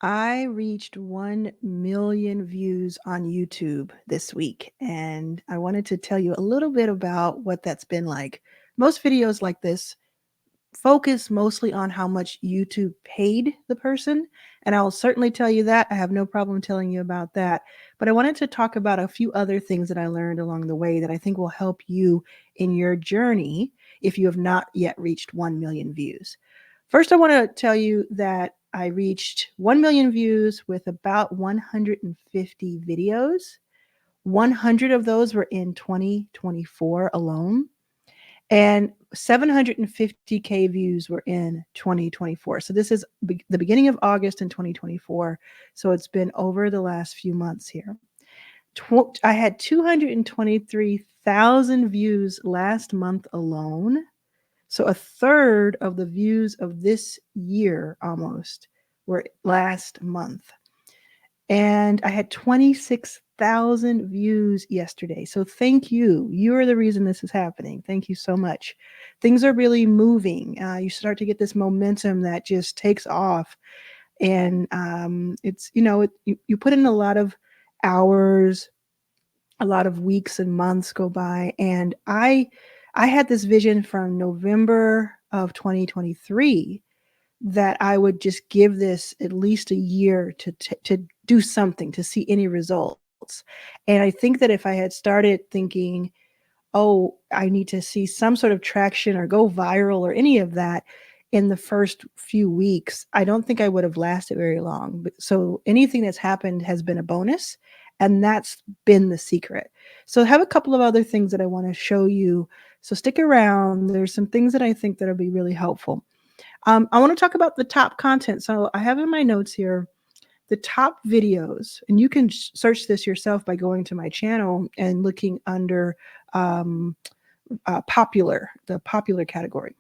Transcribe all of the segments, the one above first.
I reached 1 million views on YouTube this week, and I wanted to tell you a little bit about what that's been like. Most videos like this focus mostly on how much YouTube paid the person, and I'll certainly tell you that. I have no problem telling you about that. But I wanted to talk about a few other things that I learned along the way that I think will help you in your journey if you have not yet reached 1 million views. First, I want to tell you that I reached 1 million views with about 150 videos. 100 of those were in 2024 alone, and 750K views were in 2024. So this is the beginning of August in 2024. So it's been over the last few months here. I had 223,000 views last month alone. So a third of the views of this year almost were last month. And I had 26,000 views yesterday. So thank you. You are the reason this is happening. Thank you so much. Things are really moving. You start to get this momentum that just takes off. And it's, you put in a lot of hours, a lot of weeks and months go by. And I had this vision from November of 2023 that I would just give this at least a year to do something, to see any results. And I think that if I had started thinking, oh, I need to see some sort of traction or go viral or any of that in the first few weeks, I don't think I would have lasted very long. So anything that's happened has been a bonus, and that's been the secret. So I have a couple of other things that I want to show you. So stick around. There's some things that I think that'll be really helpful. I want to talk about the top content. So I have in my notes here the top videos, and you can search this yourself by going to my channel and looking under um, the popular category.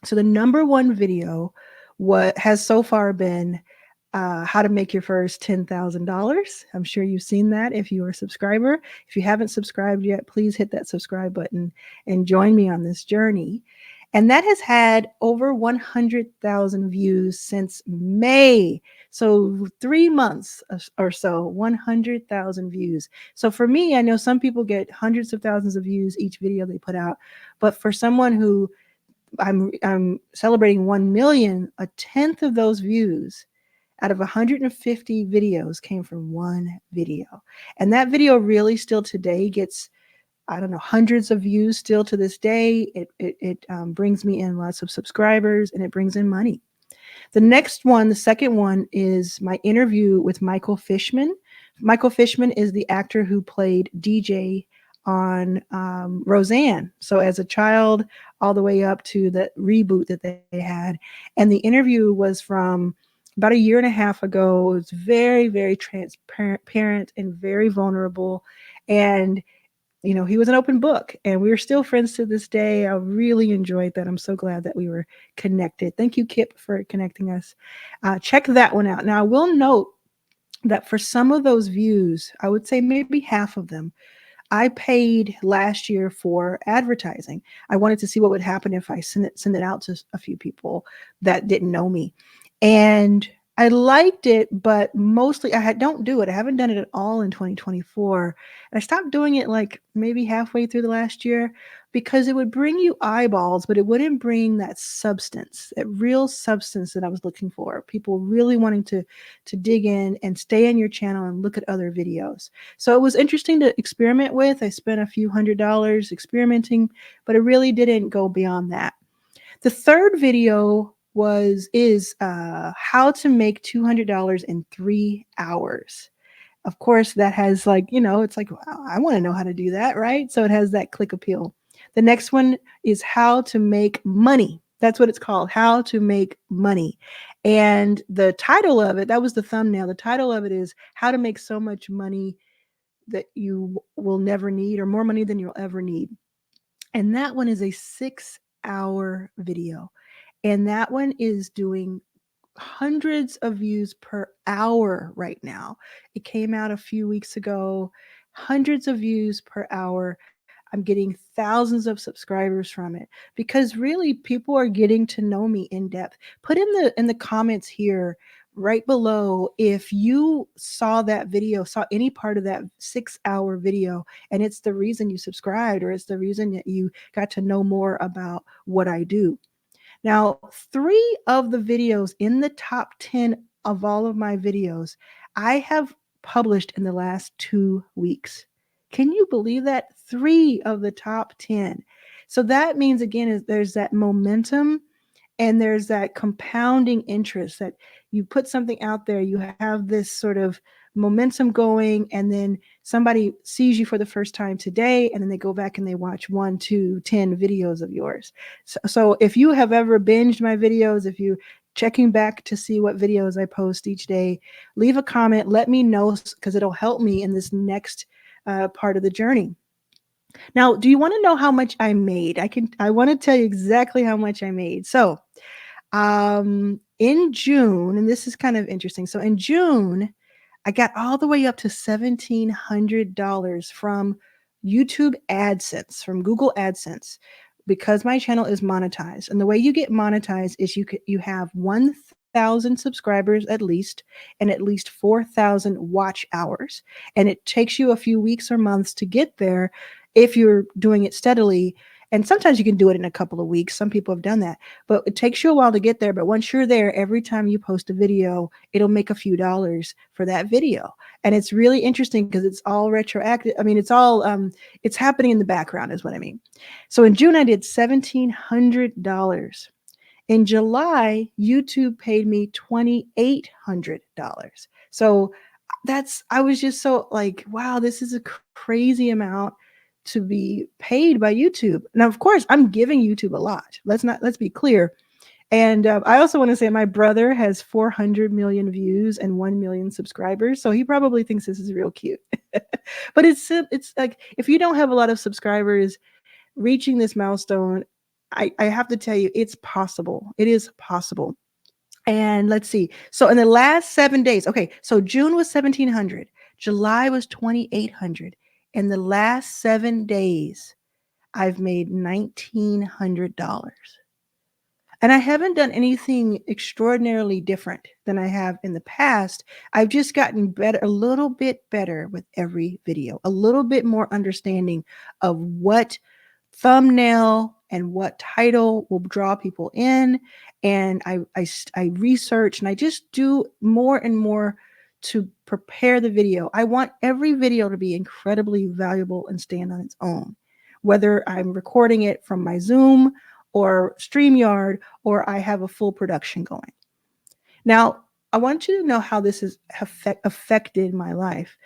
So the number one video what has so far been how to make your first $10,000. I'm sure you've seen that if you're a subscriber. If you haven't subscribed yet, please hit that subscribe button and join me on this journey. And that has had over 100,000 views since May. So 3 months or so, 100,000 views. So for me, I know some people get hundreds of thousands of views each video they put out. But for someone who I'm celebrating 1 million, a tenth of those views out of 150 videos came from one video. And that video really still today gets, I don't know, hundreds of views still to this day. It brings me in lots of subscribers, and it brings in money. The next one, the second one, is my interview with Michael Fishman. Michael Fishman is the actor who played DJ on Roseanne. So as a child, all the way up to the reboot that they had. And the interview was from about a year and a half ago. It was very, very transparent and very vulnerable. And he was an open book, and we are still friends to this day. I really enjoyed that. I'm so glad that we were connected. Thank you, Kip, for connecting us. Check that one out. Now, I will note that for some of those views, I would say maybe half of them, I paid last year for advertising. I wanted to see what would happen if I send it out to a few people that didn't know me. And I liked it, but mostly don't do it. I haven't done it at all in 2024. And I stopped doing it like maybe halfway through the last year because it would bring you eyeballs, but it wouldn't bring that substance, that real substance that I was looking for. People really wanting to dig in and stay on your channel and look at other videos. So it was interesting to experiment with. I spent a few $100s experimenting, but it really didn't go beyond that. The third video is how to make $200 in 3 hours. Of course, that has it's like, wow, I want to know how to do that, right? So it has that click appeal. The next one is how to make money. That's what it's called, how to make money. And the title of it, that was the thumbnail. The title of it is how to make so much money that you will never need, or more money than you'll ever need. And that one is a 6-hour video. And that one is doing hundreds of views per hour right now. It came out a few weeks ago, hundreds of views per hour. I'm getting thousands of subscribers from it because really people are getting to know me in depth. Put in the comments here right below, if you saw that video, saw any part of that 6-hour video, and it's the reason you subscribed, or it's the reason that you got to know more about what I do. Now, 3 of the videos in the top 10 of all of my videos, I have published in the last 2 weeks. Can you believe that? 3 of the top 10. So that means, again, is there's that momentum and there's that compounding interest that you put something out there, you have this sort of momentum going, and then somebody sees you for the first time today, and then they go back and they watch 1, 2, 10 videos of yours. So if you have ever binged my videos, if you checking back to see what videos I post each day, leave a comment, let me know, because it'll help me in this next part of the journey. Now, do you want to know how much I made? I want to tell you exactly how much I made. So in June, and this is kind of interesting. So in June, I got all the way up to $1,700 from YouTube AdSense, from Google AdSense, because my channel is monetized. And the way you get monetized is you have 1,000 subscribers at least, and at least 4,000 watch hours. And it takes you a few weeks or months to get there if you're doing it steadily. And sometimes you can do it in a couple of weeks. Some people have done that, but it takes you a while to get there. But once you're there, every time you post a video, it'll make a few dollars for that video. And it's really interesting because it's all retroactive. I mean, it's all, it's happening in the background is what I mean. So in June, I did $1,700. In July, YouTube paid me $2,800. So I was just so like, wow, this is a crazy amount to be paid by YouTube. Now, of course, I'm giving YouTube a lot. Let's be clear. And I also want to say my brother has 400 million views and 1 million subscribers. So he probably thinks this is real cute. But it's like, if you don't have a lot of subscribers, reaching this milestone, I have to tell you, it's possible. It is possible. And let's see. So in the last 7 days, okay, so June was 1,700, July was 2,800. In the last 7 days, I've made $1,900. And I haven't done anything extraordinarily different than I have in the past. I've just gotten better, a little bit better with every video, a little bit more understanding of what thumbnail and what title will draw people in. And I research and I just do more and more to prepare the video. I want every video to be incredibly valuable and stand on its own, whether I'm recording it from my Zoom or StreamYard, or I have a full production going. Now, I want you to know how this has affected my life.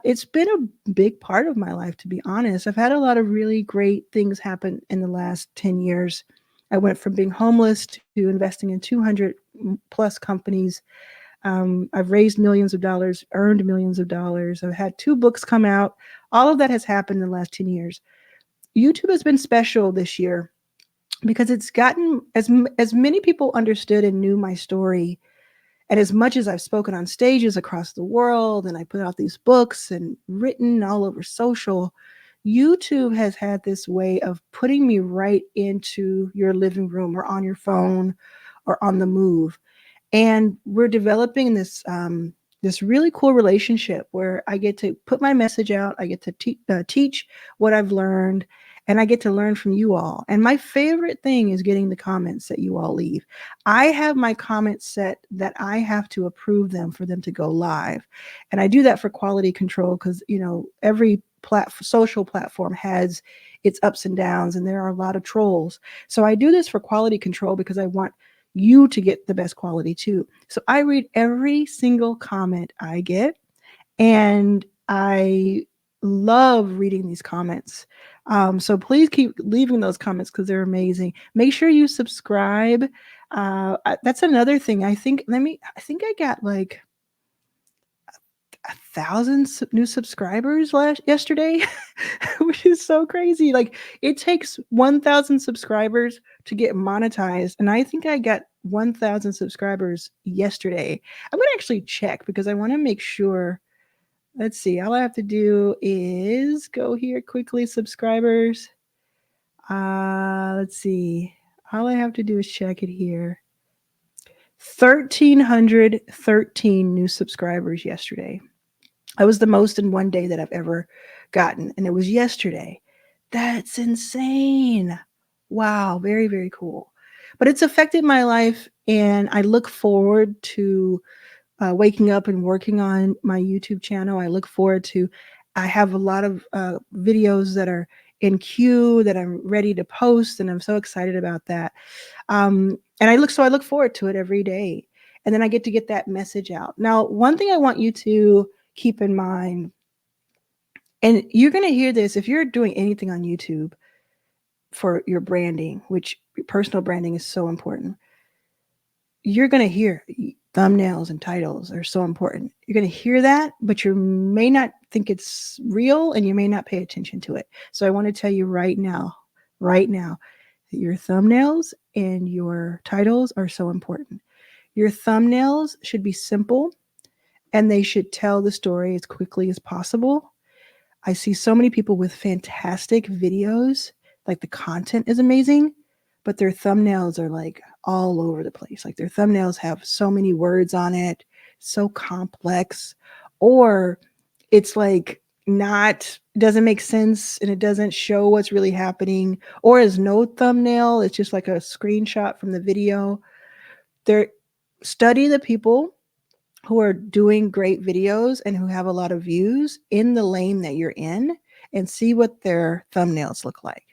It's been a big part of my life, to be honest. I've had a lot of really great things happen in the last 10 years. I went from being homeless to investing in 200 plus companies. I've raised millions of dollars, earned millions of dollars. I've had 2 books come out. All of that has happened in the last 10 years. YouTube has been special this year because it's gotten, as many people understood and knew my story, and as much as I've spoken on stages across the world and I put out these books and written all over social, YouTube has had this way of putting me right into your living room or on your phone or on the move. And we're developing this really cool relationship where I get to put my message out, I get to teach what I've learned, and I get to learn from you all. And my favorite thing is getting the comments that you all leave. I have my comments set that I have to approve them for them to go live. And I do that for quality control because, every social platform has its ups and downs, and there are a lot of trolls. So I do this for quality control because I want you to get the best quality too. So I read every single comment I get, and I love reading these comments. So please keep leaving those comments because they're amazing. Make sure you subscribe. That's another thing. I think I got like 1,000 new subscribers yesterday, which is so crazy. Like, it takes 1,000 subscribers to get monetized, and I think I got 1,000 subscribers yesterday. I'm gonna actually check because I want to make sure. Let's see. All I have to do is go here quickly, subscribers. Let's see. All I have to do is check it here. 1,313 new subscribers yesterday. That was the most in one day that I've ever gotten, and it was yesterday. That's insane. Wow, very, very cool. But it's affected my life, and I look forward to waking up and working on my YouTube channel. I look forward to, I have a lot of videos that are in queue that I'm ready to post, and I'm so excited about that. And I look forward to it every day. And then I get that message out. Now, one thing I want you to keep in mind, and you're going to hear this if you're doing anything on YouTube for your branding, which personal branding is so important. You're going to hear thumbnails and titles are so important. You're going to hear that, but you may not think it's real and you may not pay attention to it. So I want to tell you right now, that your thumbnails and your titles are so important. Your thumbnails should be simple and they should tell the story as quickly as possible. I see so many people with fantastic videos, like the content is amazing, but their thumbnails are like all over the place. Like their thumbnails have so many words on it, so complex, or it's like not, doesn't make sense and it doesn't show what's really happening, or is no thumbnail, it's just like a screenshot from the video. There, study the people who are doing great videos and who have a lot of views in the lane that you're in and see what their thumbnails look like.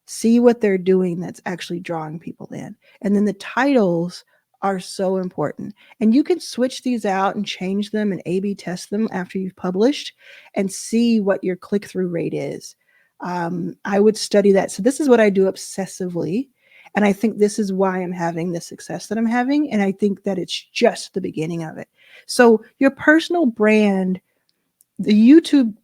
See what they're doing that's actually drawing people in. And then the titles are so important. And you can switch these out and change them and A/B test them after you've published and see what your click through rate is. I would study that. So, this is what I do obsessively. And I think this is why I'm having the success that I'm having. And I think that it's just the beginning of it. So, your personal brand, the YouTube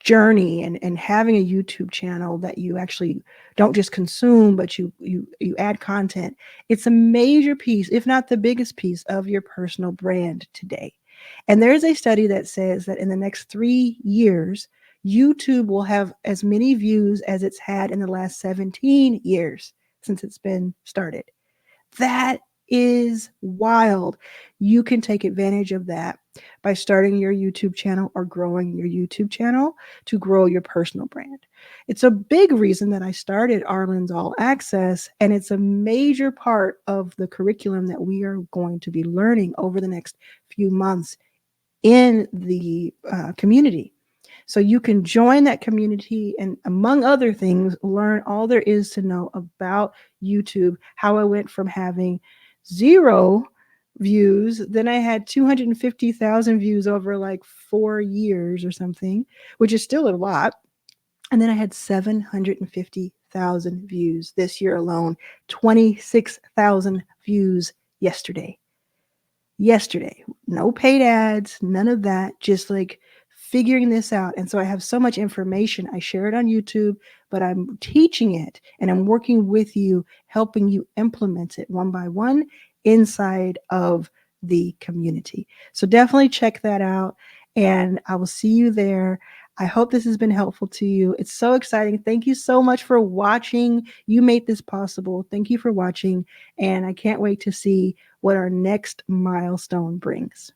journey and having a YouTube channel that you actually don't just consume, but you add content, it's a major piece, if not the biggest piece of your personal brand today. And there is a study that says that in the next 3 years, YouTube will have as many views as it's had in the last 17 years since it's been started. That is wild. You can take advantage of that by starting your YouTube channel or growing your YouTube channel to grow your personal brand. It's a big reason that I started Arlan's All Access, and it's a major part of the curriculum that we are going to be learning over the next few months in the community. So you can join that community and, among other things, learn all there is to know about YouTube, how I went from having 0 views, then I had 250,000 views over like 4 years or something, which is still a lot. And then I had 750,000 views this year alone, 26,000 views yesterday. No paid ads, none of that, just like figuring this out. And so I have so much information. I share it on YouTube, but I'm teaching it and I'm working with you, helping you implement it one by one inside of the community. So definitely check that out and I will see you there. I hope this has been helpful to you. It's so exciting. Thank you so much for watching. You made this possible. Thank you for watching. And I can't wait to see what our next milestone brings.